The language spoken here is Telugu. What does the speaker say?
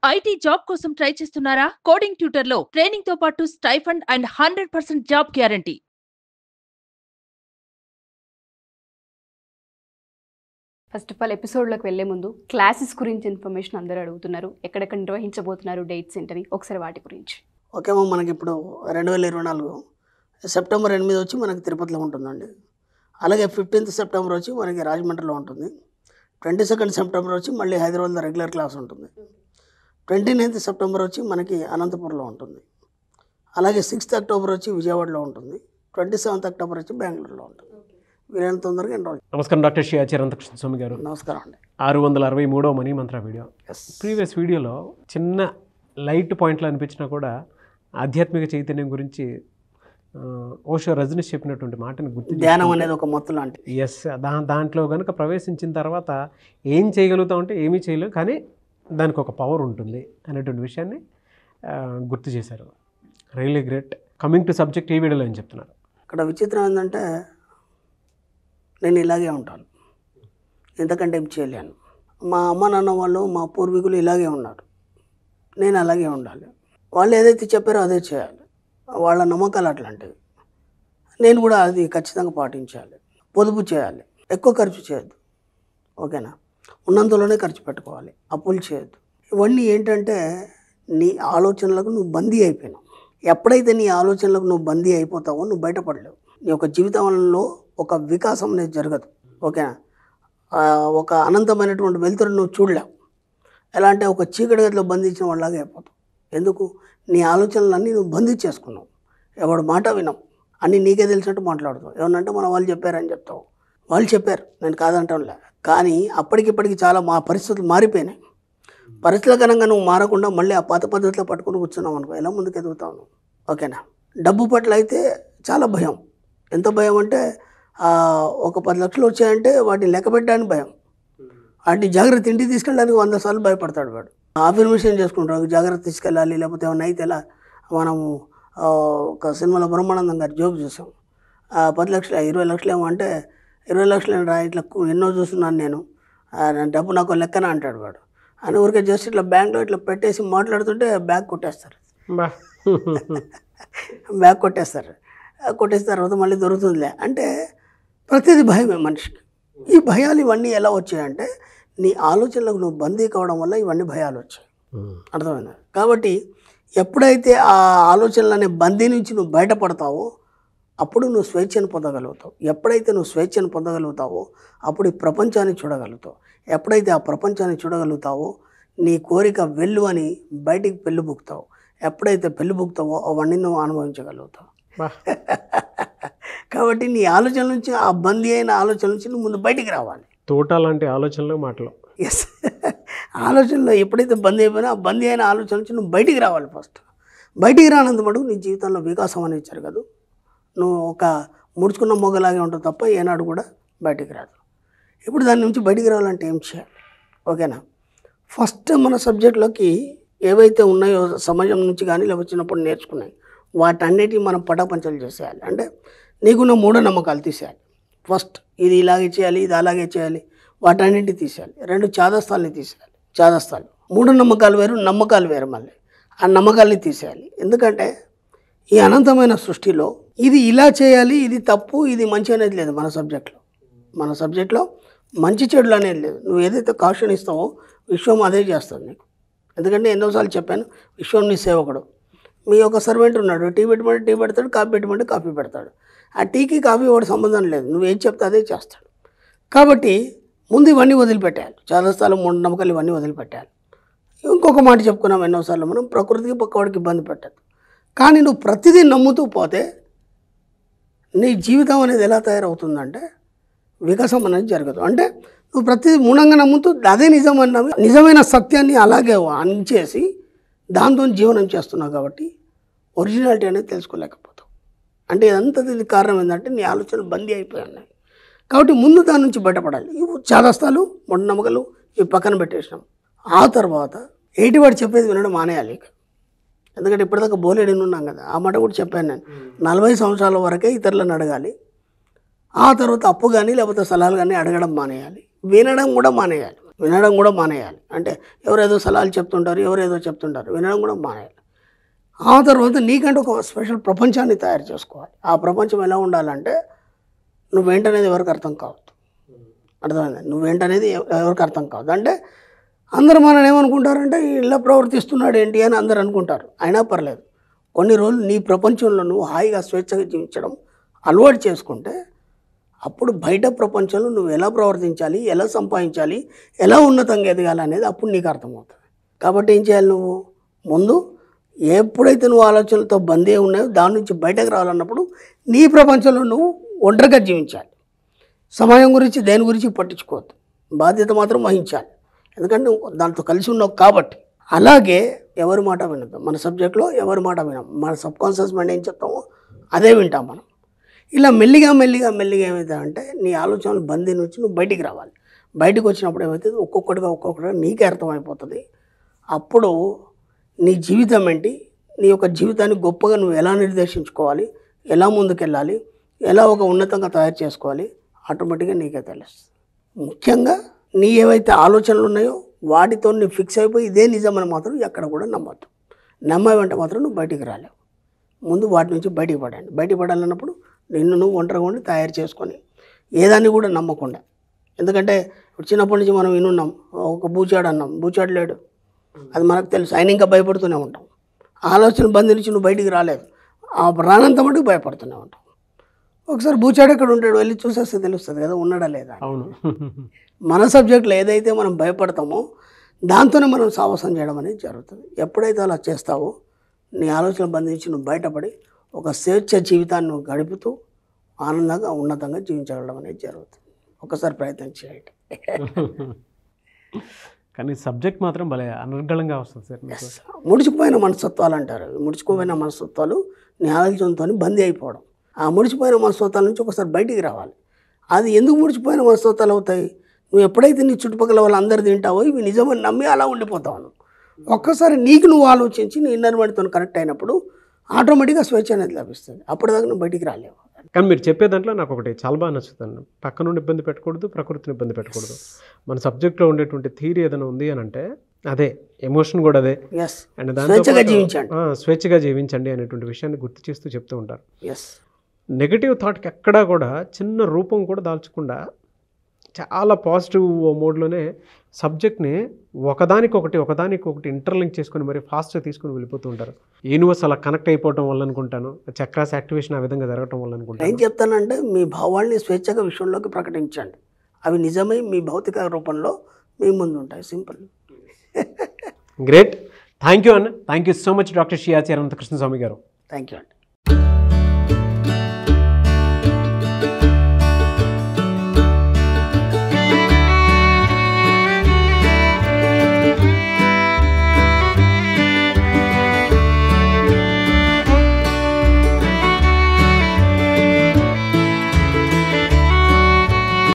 ఐటీ జాబ్ కోసం ట్రై చేస్తున్నారా? కోడింగ్ ట్యూటర్లో ట్రైనింగ్ తో పాటు stipend and 100% job guarantee. First of all ఎపిసోడ్లోకి వెళ్లే ముందు క్లాసెస్ గురించి ఇన్ఫర్మేషన్ అందరూ అడుగుతున్నారు. ఎక్కడెక్కడ నిర్వహించబోతున్నారు, డేట్స్ ఏంటని ఒకసారి వాటి గురించి. ఓకే అమ్మ, మనకి ఇప్పుడు 2024 సెప్టెంబర్ 8 వచ్చి మనకి తిరుపతిలో ఉంటుందండి. అలాగే 15th సెప్టెంబర్ వచ్చి మనకి రాజమండ్రిలో ఉంటుంది. 22nd సెప్టెంబర్ వచ్చి మళ్ళీ హైదరాబాద్లో రెగ్యులర్ క్లాస్ ఉంటుంది. 29th సెప్టెంబర్ వచ్చి మనకి అనంతపురంలో ఉంటుంది. అలాగే 6th అక్టోబర్ వచ్చి విజయవాడలో ఉంటుంది. 27th అక్టోబర్ వచ్చి బెంగళూరులో ఉంటుంది. వీరైనా తొందరగా ఎన్రోల్. నమస్కారం డాక్టర్ శ్రీ అనంతకృష్ణ స్వామి గారు. నమస్కారం అండి. 663వ మనీ మంత్ర వీడియో. ఎస్, ప్రీవియస్ వీడియోలో చిన్న లైట్ పాయింట్లు అనిపించినా కూడా ఆధ్యాత్మిక చైతన్యం గురించి ఓషో రజనీష్ చెప్పినటువంటి మాటని గుర్తు, ధ్యానం అనేది ఒక మొత్తం లాంటిది. ఎస్, దాంట్లో కనుక ప్రవేశించిన తర్వాత ఏం చేయగలుగుతామంటే ఏమీ చేయలేం, కానీ దానికి ఒక పవర్ ఉంటుంది అనేటువంటి విషయాన్ని గుర్తు చేశారు. Really great. Coming to subject, ఈ వీడియోలో ఏం చెప్తున్నారు? ఇక్కడ విచిత్రం ఏంటంటే నేను ఇలాగే ఉంటాను, ఎంతకంటే ఏం చేయలేను. మా అమ్మ నాన్న వాళ్ళు, మా పూర్వీకులు ఇలాగే ఉన్నారు, నేను అలాగే ఉండాలి. వాళ్ళు ఏదైతే చెప్పారో అదే చేయాలి. వాళ్ళ నమ్మకాలు అట్లాంటివి. నేను కూడా అది ఖచ్చితంగా పాటించాలి. పొదుపు చేయాలి, ఎక్కువ ఖర్చు చేయొద్దు, ఓకేనా? ఉన్నంతలోనే ఖర్చు పెట్టుకోవాలి, అప్పులు చేయొద్దు. ఇవన్నీ ఏంటంటే నీ ఆలోచనలకు నువ్వు బందీ అయిపోయినావు. ఎప్పుడైతే నీ ఆలోచనలకు నువ్వు బందీ అయిపోతావో నువ్వు బయటపడలేవు. నీ యొక్క జీవితంలో ఒక వికాసం అనేది జరగదు, ఓకేనా? ఒక అనంతమైనటువంటి వెలుతురు నువ్వు చూడలేవు. ఎలా అంటే ఒక చీకటి గదిలో బంధించిన వాళ్ళలాగా అయిపోతావు. ఎందుకు? నీ ఆలోచనలన్నీ నువ్వు బంధించేసుకున్నావు. ఎవడు మాట వినవు, అన్నీ నీకే తెలిసినట్టు మాట్లాడుతావు. ఏమన్నంటే మన వాళ్ళు చెప్పారని చెప్తావు. వాళ్ళు చెప్పారు, నేను కాదంటాంలే. కానీ అప్పటికిప్పటికి చాలా మా పరిస్థితులు మారిపోయినాయి. పరిస్థితుల కనంగా నువ్వు మారకుండా మళ్ళీ ఆ పాత పద్ధతిలో పట్టుకుని కూర్చున్నావు అనుకో, ఎలా ముందుకు ఎదుగుతావు నువ్వు, ఓకేనా? డబ్బు పట్ల అయితే చాలా భయం. ఎంత భయం అంటే ఒక 10 లక్షలు వచ్చాయంటే వాటిని లెక్క పెట్టడానికి భయం. వాటిని జాగ్రత్త ఇంటికి తీసుకెళ్ళడానికి 100 సార్లు భయపడతాడు వాడు. అఫర్మేషన్ చేసుకుంటాడు, జాగ్రత్త తీసుకెళ్ళాలి, లేకపోతే ఏమైనా అయితే ఎలా. మనము ఒక సినిమాలో బ్రహ్మానందం గారి జోక్ చూసాం. 10 లక్షలు 20 లక్షలు ఏమో అంటే, 20 లక్షలు రా, ఇట్లా ఎన్నో చూస్తున్నాను నేను, డబ్బు నాకు లెక్కన అంటాడు వాడు. అని ఊరికే జస్ట్ ఇట్లా బ్యాంక్లో ఇట్లా పెట్టేసి మాట్లాడుతుంటే బ్యాగ్ కొట్టేస్తారు. బ్యాగ్ కొట్టేస్తారు. కొట్టేసిన తర్వాత మళ్ళీ దొరుకుతుందిలే అంటే ప్రతిదీ భయమే మనిషికి. ఈ భయాలు ఇవన్నీ ఎలా వచ్చాయంటే నీ ఆలోచనలకు నువ్వు బందీ కావడం వల్ల ఇవన్నీ భయాలు వచ్చాయి. అర్థమైందా? కాబట్టి ఎప్పుడైతే ఆ ఆలోచనలనే బందీ నుంచి నువ్వు బయటపడతావో అప్పుడు నువ్వు స్వేచ్ఛను పొందగలుగుతావు. ఎప్పుడైతే నువ్వు స్వేచ్ఛను పొందగలుగుతావో అప్పుడు ఈ ప్రపంచాన్ని చూడగలుగుతావు. ఎప్పుడైతే ఆ ప్రపంచాన్ని చూడగలుగుతావో నీ కోరిక వెళ్ళు అని బయటికి పెళ్ళిబుక్తావు. ఎప్పుడైతే పెళ్ళిబుక్తావో అవన్నీ నువ్వు అనుభవించగలుగుతావు. కాబట్టి నీ ఆలోచన నుంచి, ఆ బందీ అయిన ఆలోచన నుంచి నువ్వు ముందు బయటికి రావాలి. తోట లాంటి ఆలోచనలు, మాటలు. ఎస్, ఆలోచనలో ఎప్పుడైతే బందీ అయిపోయినా ఆ బందీ అయిన ఆలోచన నుంచి నువ్వు బయటికి రావాలి. ఫస్ట్ బయటికి రానంత మటుకు నీ జీవితంలో వికాసం అనేది జరగదు. నువ్వు ఒక ముడుచుకున్న మొగ్గలాగే ఉంటావు తప్ప ఏనాడు కూడా బయటికి రాదు. ఇప్పుడు దాని నుంచి బయటికి రావాలంటే ఏం చేయాలి, ఓకేనా? ఫస్ట్ మన సబ్జెక్ట్లోకి ఏవైతే ఉన్నాయో సమాజం నుంచి కానీ లేకపోతే చిన్నప్పుడు నేర్చుకున్నాయి వాటన్నిటిని మనం పటాపంచలు చేసేయాలి. అంటే నీకున్న మూఢనమ్మకాలు తీసేయాలి. ఫస్ట్ ఇది ఇలాగే చేయాలి, ఇది అలాగే చేయాలి, వాటన్నింటినీ తీసేయాలి. 2 చాదస్తాలని తీసేయాలి. చాదస్తాలు, మూఢనమ్మకాలు వేరు, నమ్మకాలు వేరు. మళ్ళీ ఆ నమ్మకాలని తీసేయాలి. ఎందుకంటే ఈ అనంతమైన సృష్టిలో ఇది ఇలా చేయాలి, ఇది తప్పు, ఇది మంచి అనేది లేదు. మన సబ్జెక్ట్లో మంచి చెడులు అనేది లేదు. నువ్వు ఏదైతే కాషన్ ఇస్తావో విశ్వం అదే చేస్తుంది నీకు. ఎందుకంటే ఎన్నోసార్లు చెప్పాను, విశ్వం నీ సేవకుడు. మీ యొక్క సర్వెంట్ ఉన్నాడు, టీ పెట్టమంటే టీ పెడతాడు, కాఫీ పెట్టమంటే కాఫీ పెడతాడు. ఆ టీకి కాఫీ వాడు సంబంధం లేదు, నువ్వేం చెప్తే అదే చేస్తాడు. కాబట్టి ముందు ఇవన్నీ వదిలిపెట్టాలి. చాలాసార్లు మూఢనమ్మకాలు ఇవన్నీ వదిలిపెట్టాలి. ఇంకొక మాట చెప్పుకున్నాం ఎన్నోసార్లు మనం, ప్రకృతికి పక్కవాడికి ఇబ్బంది పెట్టదు. కానీ నువ్వు ప్రతిదీ నమ్ముతూ పోతే నీ జీవితం అనేది ఎలా తయారవుతుందంటే వికాసం అనేది జరగదు. అంటే నువ్వు ప్రతిదీ మూఢంగా నమ్ముతూ అదే నిజం అన్న నిజమైన సత్యాన్ని అలాగే అంచేసి దాంతో జీవనం చేస్తున్నావు. కాబట్టి ఒరిజినాలిటీ అనేది తెలుసుకోలేకపోతావు. అంటే ఇదంతా దీనికి కారణం ఏంటంటే నీ ఆలోచనలు బందీ అయిపోయి ఉన్నాయి. కాబట్టి ముందు దాని నుంచి బయటపడాలి. ఇవి చాదస్తాలు, మూఢనమ్మకాలు ఇవి పక్కన పెట్టేసినాం. ఆ తర్వాత వాడు చెప్పేది వినడం మానేయాలి. ఎందుకంటే ఇప్పటిదాకా బోలేడు ఉన్నాం కదా, ఆ మాట కూడా చెప్పాను నేను. 40 సంవత్సరాల వరకే ఇతరులను అడగాలి. ఆ తర్వాత అప్పు కానీ లేకపోతే సలహాలు కానీ అడగడం మానేయాలి, వినడం కూడా మానేయాలి. వినడం కూడా మానేయాలి. అంటే ఎవరేదో సలహాలు చెప్తుంటారు, ఎవరేదో చెప్తుంటారు, వినడం కూడా మానేయాలి. ఆ తర్వాత నీకంటే ఒక స్పెషల్ ప్రపంచాన్ని తయారు చేసుకోవాలి. ఆ ప్రపంచం ఎలా ఉండాలంటే నువ్వేంటనేది ఎవరికి అర్థం కావద్దు. అర్థమైంది? నువ్వేంటనేది ఎవరికి అర్థం కావద్దు. అంటే అందరూ మనం ఏమనుకుంటారంటే ఇలా ప్రవర్తిస్తున్నాడు ఏంటి అని అందరు అనుకుంటారు. అయినా పర్లేదు, కొన్ని రోజులు నీ ప్రపంచంలో నువ్వు హాయిగా స్వేచ్ఛగా జీవించడం అలవాటు చేసుకుంటే అప్పుడు బయట ప్రపంచంలో నువ్వు ఎలా ప్రవర్తించాలి, ఎలా సంపాదించాలి, ఎలా ఉన్నతంగా ఎదగాలి అనేది అప్పుడు నీకు అర్థమవుతుంది. కాబట్టి ఏం చేయాలి? నువ్వు ముందు ఎప్పుడైతే నువ్వు ఆలోచనలతో బందీ ఉన్నాయో దాని నుంచి బయటకు రావాలన్నప్పుడు నీ ప్రపంచంలో నువ్వు ఒంటరిగా జీవించాలి. సమయం గురించి దేని గురించి పట్టించుకోవద్దు, బాధ్యత మాత్రం వహించాలి. ఎందుకంటే నువ్వు దాంతో కలిసి ఉన్నావు కాబట్టి. అలాగే ఎవరి మాట వినద్దు. మన సబ్జెక్ట్లో ఎవరి మాట వినాం. మన సబ్కాన్షియస్ మైండ్ ఏం చెప్తామో అదే వింటాం మనం. ఇలా మెల్లిగా ఏమవుతుందంటే నీ ఆలోచనలు బందీ నుంచి నువ్వు బయటికి రావాలి. బయటకు వచ్చినప్పుడు ఏమవుతుంది, ఒక్కొక్కటిగా నీకే అర్థమైపోతుంది. అప్పుడు నీ జీవితం ఏంటి, నీ యొక్క జీవితాన్ని గొప్పగా నువ్వు ఎలా నిర్దేశించుకోవాలి, ఎలా ముందుకెళ్ళాలి, ఎలా ఒక ఉన్నతంగా తయారు చేసుకోవాలి, ఆటోమేటిక్గా నీకే తెలుస్తుంది. ముఖ్యంగా నీ ఏవైతే ఆలోచనలు ఉన్నాయో వాటితో నువ్వు ఫిక్స్ అయిపోయి ఇదే నిజమని మాత్రం ఎక్కడ కూడా నమ్మద్దు. నమ్మేవంటే మాత్రం నువ్వు బయటికి రాలేవు. ముందు వాటి నుంచి బయటికి పడాలన్నప్పుడు నిన్ను నువ్వు ఒంటరిగా ఉండి తయారు చేసుకొని ఏదాన్ని కూడా నమ్మకుండా. ఎందుకంటే చిన్నప్పటి నుంచి మనం వినున్నాం, ఒక బూచాడు అన్నాం, బూచాడు లేడు, అది మనకు తెలుసు. ఆయన ఇంకా భయపడుతూనే ఉంటాం. ఆలోచన బందీ నుంచి నువ్వు బయటికి రాలేదు, ఆ రానంత మటుకు భయపడుతూనే ఉంటాం. ఒకసారి బూచాడు ఎక్కడ ఉంటాడు వెళ్ళి చూసేస్తే తెలుస్తుంది కదా ఉన్నాడా లేదా. అవును. మన సబ్జెక్టులో ఏదైతే మనం భయపడతామో దాంతోనే మనం సాహసం చేయడం అనేది జరుగుతుంది. ఎప్పుడైతే అలా చేస్తావో నీ ఆలోచన బంధించి నువ్వు బయటపడి ఒక స్వేచ్ఛ జీవితాన్ని నువ్వు గడుపుతూ ఆనందంగా ఉన్నతంగా జీవించగలడం అనేది జరుగుతుంది. ఒకసారి ప్రయత్నం చేయండి. కానీ సబ్జెక్ట్ మాత్రం భలే అనర్గళంగా వస్తుంది సార్. ముడిచిపోయిన మనస్తత్వాలు అంటారు. ముడిచిపోయిన మనస్తత్వాలు నీ ఆలోచనతో బందీ అయిపోవడం. ఆ ముడిచిపోయిన మనస్తత్వాల నుంచి ఒకసారి బయటికి రావాలి. అది ఎందుకు ముడిచిపోయిన మనస్తత్వాలు అవుతాయి? నువ్వు ఎప్పుడైతే నీ చుట్టుపక్కల వాళ్ళు అందరు తింటావో ఇవి నిజమని నమ్మి అలా ఉండిపోతావు. ఒక్కసారి నీకు నువ్వు ఆలోచించి నీ ఇన్నర్ మైండ్తో కనెక్ట్ అయినప్పుడు ఆటోమేటిక్గా స్వేచ్ఛ అనేది లభిస్తుంది. అప్పటిదాకా నువ్వు బయటికి రాలేవు. కానీ మీరు చెప్పే దాంట్లో నాకు ఒకటి చాలా బాగా నచ్చుతుంది. పక్క నుండి ఇబ్బంది పెట్టకూడదు, ప్రకృతిని ఇబ్బంది పెట్టకూడదు. మన సబ్జెక్ట్లో ఉండేటువంటి థియరీ ఏదైనా ఉంది అని అంటే అదే, ఎమోషన్ కూడా అదే. అండ్ స్వేచ్ఛగా జీవించండి అనేటువంటి విషయాన్ని గుర్తు చేస్తూ చెప్తూ ఉంటారు. నెగటివ్ థాట్కి ఎక్కడా కూడా చిన్న రూపం కూడా దాల్చకుండా చాలా పాజిటివ్ మోడ్లోనే సబ్జెక్ట్ని ఒకదానికొకటి ఇంటర్లింక్ చేసుకొని మరి ఫాస్ట్గా తీసుకొని వెళ్ళిపోతూ ఉంటారు. యూనివర్స్ అలా కనెక్ట్ అయిపోవడం వల్ల అనుకుంటాను, చక్రాస్ యాక్టివేషన్ ఆ విధంగా జరగడం వల్ల అనుకుంటాను. ఏం చెప్తానంటే మీ భావాల్ని స్వేచ్ఛగా విషయంలోకి ప్రకటించండి. అవి నిజమై మీ భౌతిక రూపంలో మీ ముందు ఉంటాయి. సింపుల్. గ్రేట్. థ్యాంక్ యూ అన్న. Thank you so much doctor Shri Acharya Anantakrishna Swami గారు. థ్యాంక్ యూ అండి.